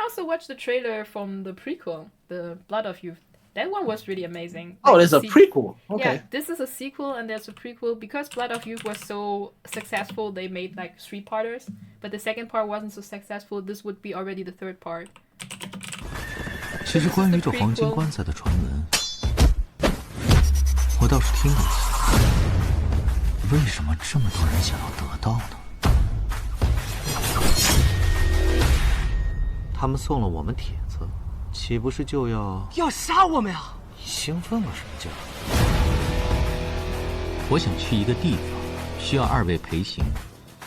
also watched the trailer from the prequel, The Blood of Youth. That one was really amazing. Oh, there's a prequel. Okay. Yeah, this is a sequel and there's a prequel. Because Blood of Youth was so successful, they made like 3-parters. But the second part wasn't so successful. This would be already the 3rd part. 其实关于这黄金棺材的传闻，我倒是听了一些。为什么这么多人想要得到呢？他们送了我们帖子，岂不是就要杀我们呀？你兴奋个什么劲儿？我想去一个地方，需要2位陪行。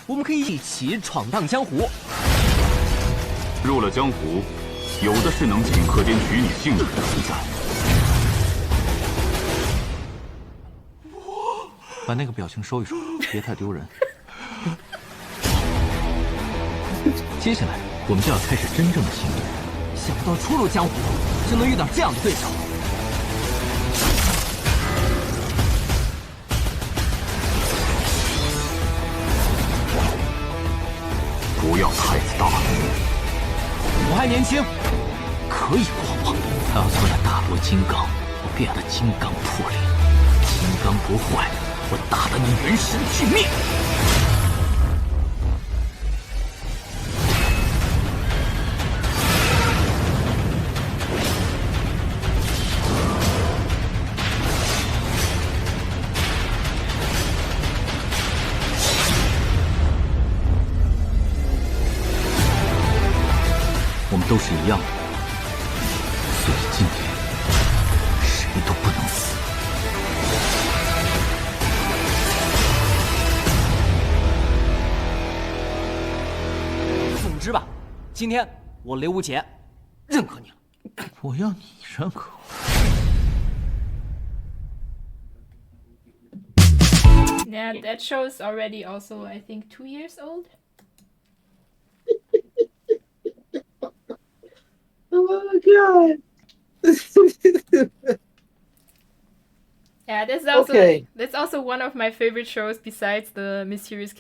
我们可以一起闯荡江湖。入了江湖，有的是能顷刻间取你性命的存在。把那个表情收一收，别太丢人。接下来，我们就要开始真正的行动。想不到初入江湖就能遇到这样的对手。不要太自大。我还年轻，可以狂妄。他要做那大罗金刚，我变得金刚破裂，金刚不坏，我打得你元神俱灭。我们都是一样的，所以今天谁都不能死。总之吧，今天我雷无杰认可你了。我要你认可我。Yeah, that show is already also, I think, 2 years old. Oh my god. Yeah, that's also one of my favorite shows besides the Mysterious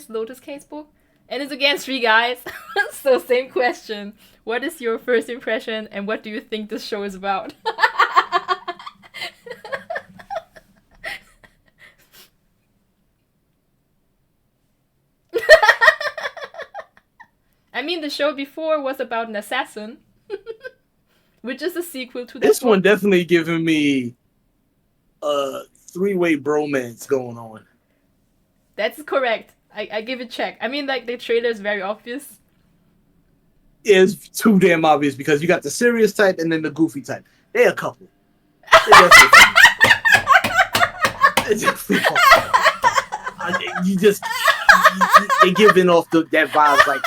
Lotus Casebook. And it's again 3 guys. So same question. What is your first impression and what do you think this show is about? I mean, the show before was about an assassin, which is a sequel to this one. Definitely giving me a 3-way bromance going on. That's correct. I give it check. I mean, like, the trailer is very obvious. It's too damn obvious because you got the serious type and then the goofy type. They're a couple. You just they giving off that vibes like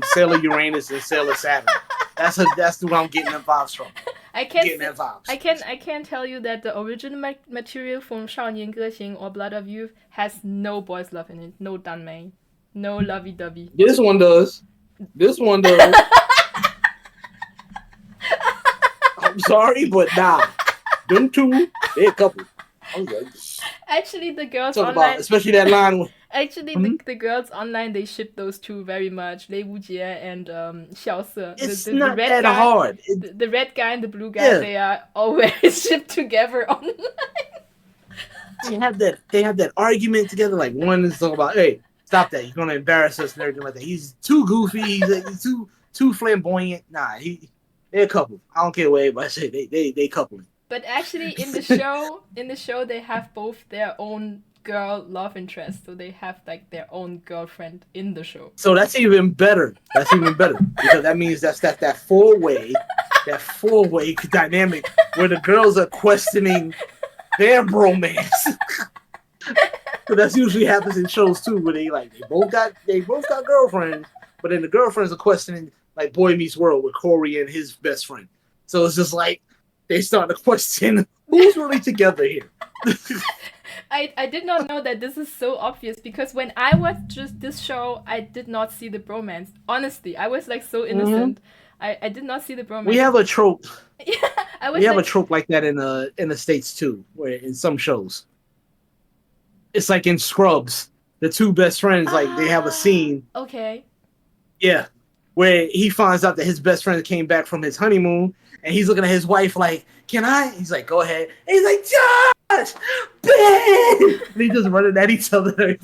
Sailor Uranus and Sailor Saturn. That's what I'm getting them vibes from. I can tell you that the original material from 少年歌行 or Blood of Youth has no boys love in it, no danmei, no lovey-dovey. This one does. I'm sorry, but nah. Them two, they're a couple. Actually, the girls talk online, about, especially that line. Actually, the girls online, they ship those two very much. Lei Wujie and Xiao Se. It's not that hard. The red guy and the blue guy, they are always shipped together online. They have that argument together. Like one is talking about, hey, stop that! You're gonna embarrass us and everything like that. He's too goofy. He's too flamboyant. Nah, they're a couple. I don't care what anybody say. They couple. But actually, in the show, they have both their own girl love interest, so they have like their own girlfriend in the show. So that's even better. Because that means that's that four-way dynamic where the girls are questioning their bromance. So that's usually happens in shows too, where they both got girlfriends, but then the girlfriends are questioning like Boy Meets World with Corey and his best friend. So it's just like they start to question who's really together here. I did not know that this is so obvious because when I watched just this show, I did not see the bromance. Honestly, I was like so innocent. I did not see the bromance. We have a trope. Yeah, we have a trope like that in the States too, where in some shows. It's like in Scrubs, the two best friends, like they have a scene. Okay. Yeah. where he finds out that his best friend came back from his honeymoon, and he's looking at his wife like, "Can I?" He's like, "Go ahead." And he's like, "Josh, Ben!" And he just running at each other.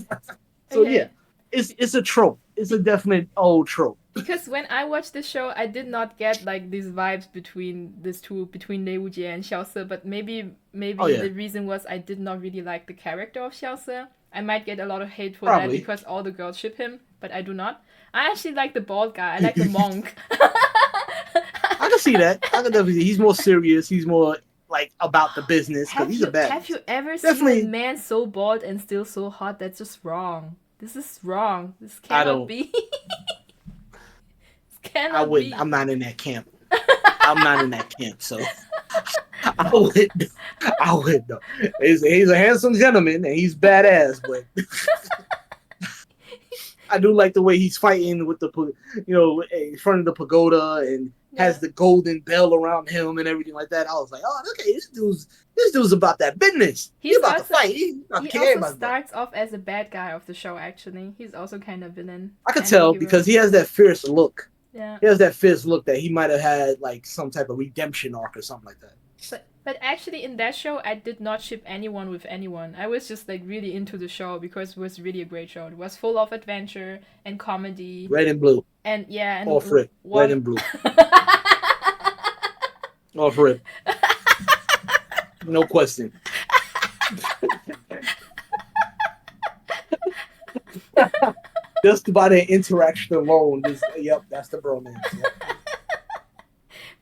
So yeah, it's a trope. It's a definite old trope. Because when I watched this show, I did not get like these vibes between these two, between Lei Wujie and Xiao Se. But maybe the reason was I did not really like the character of Xiao Se. I might get a lot of hate for that because all the girls ship him, but I do not. I actually like the bald guy. I like the monk. I can see that. I can definitely see. He's more serious. He's more like about the business because he's a bad. Have you ever seen a man so bald and still so hot? That's just wrong. This is wrong. This cannot be. I wouldn't. I'm not in that camp. I'm not in that camp, so I wouldn't. No. He's a handsome gentleman and he's badass, but I do like the way he's fighting with in front of the pagoda and has the golden bell around him and everything like that. I was like, oh, okay, this dude's about that business. He's about to fight. He also starts off as a bad guy of the show. Actually, he's also kind of villain. I could tell because he has that fierce look. Yeah. He has that fierce look that he might have had like some type of redemption arc or something like that. But actually in that show I did not ship anyone with anyone. I was just like really into the show because it was really a great show. It was full of adventure and comedy. Red and blue. And yeah, and all for it. Red and blue. All for it. No question. Just by the interaction alone, that's the bromance. Yep.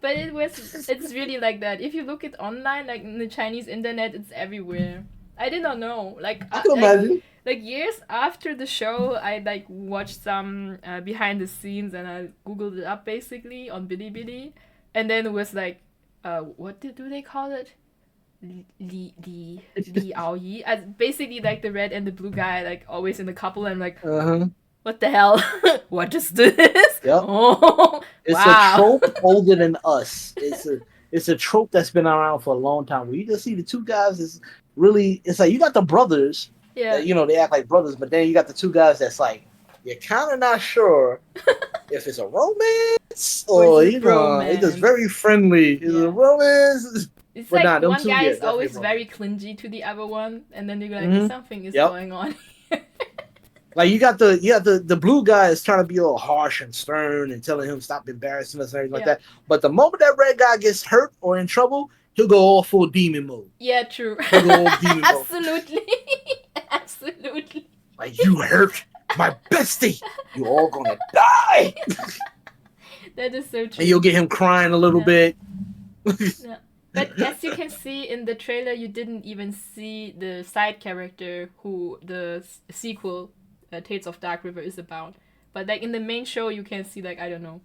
But it's really like that. If you look at online, like in the Chinese internet, it's everywhere. I did not know. Like I can imagine. Like years after the show, I like watched some behind the scenes and I googled it up basically on Bilibili, and then it was like, what do they call it? Li Aoyi. Basically like the red and the blue guy, like always in the couple, and like. What the hell? What is this? Yep. Oh, it's a trope older than us. It's a trope that's been around for a long time. Where you just see the two guys it's like you got the brothers. Yeah. That, they act like brothers, but then you got the two guys that's like you're kind of not sure if it's a romance or it's just very friendly. Is it a romance? It's but like one guy is always very clingy to the other one, and then you're like something is going on. Like you got the blue guy is trying to be a little harsh and stern and telling him stop embarrassing us and everything like that. But the moment that red guy gets hurt or in trouble, he'll go all full demon mode. Yeah, true. He'll go all demon mode. Absolutely. Like you hurt my bestie, you all gonna die. That is so true. And you'll get him crying a little bit. Yeah. But as you can see in the trailer, you didn't even see the side character who the sequel. Tales of Dark River is about, but like in the main show you can see like I don't know,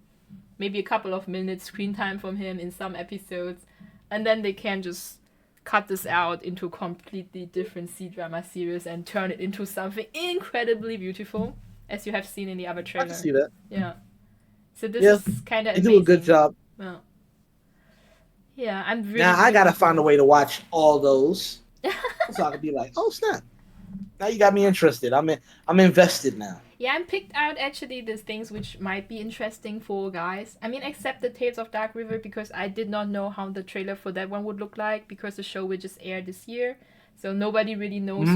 maybe a couple of minutes screen time from him in some episodes, and then they can just cut this out into a completely different CDrama series and turn it into something incredibly beautiful, as you have seen in the other trailer. I can see that. Yeah. So this is kind of amazing. They do a good job. Yeah. Yeah, I'm really. Now I gotta find a way to watch all those, so I can be like, oh snap. Now you got me interested. I'm invested now. Yeah, I picked out actually the things which might be interesting for guys. I mean, except the Tales of Dark River, because I did not know how the trailer for that one would look like, because the show will just air this year. So nobody really knows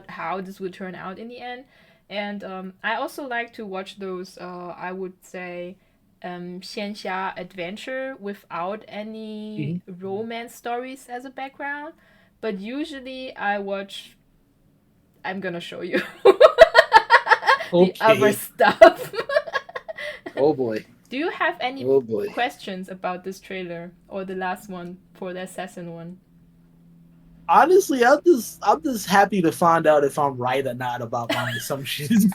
how this will turn out in the end. And I also like to watch those, I would say, xianxia adventure without any romance stories as a background. But usually I watch... I'm gonna show you the other stuff. Oh boy. Do you have any questions about this trailer or the last one for the assassin one? Honestly, I'm just happy to find out if I'm right or not about my assumptions.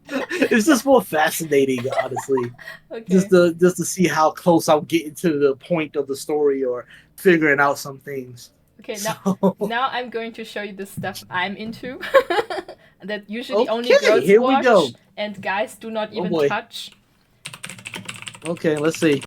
It's just more fascinating, honestly. Okay. Just to see how close I'm getting to the point of the story or figuring out some things. Okay, now I'm going to show you the stuff I'm into. That usually only girls watch and guys do not even touch. Okay, let's see.